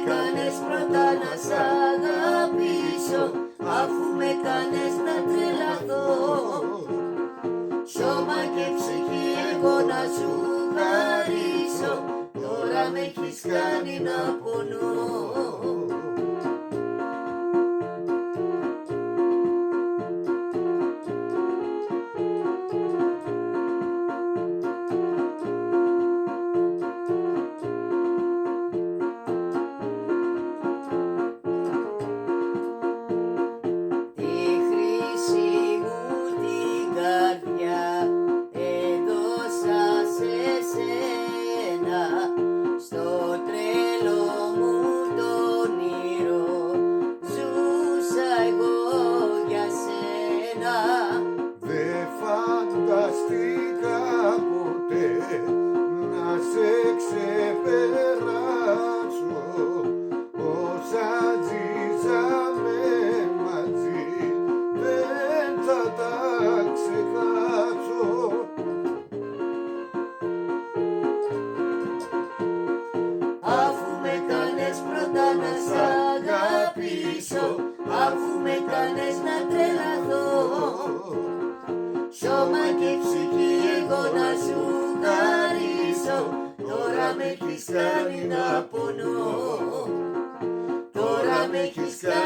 κάνες πρώτα να σ' αγαπήσω, αφού με κάνες να τρελαθώ. Σώμα και ψυχή εγώ να σου χαρίσω, τώρα με έχεις κάνει να πονώ. Στο τρέλο μου το όνειρο ζούσα εγώ για σένα. Δε φανταστήκα ποτέ να σε ξεπεράσω, όσα ζήσαμε μαζί δεν θα τα ξεχάσω. Αφού με κάνες πρώτα να σ' αγαπήσω, αφού με κάνες να τρελαθώ. Σώμα και ψυχή εγώ να σου χαρίσω, τώρα με έχεις κάνει να πονώ. Τώρα με έχεις κάνει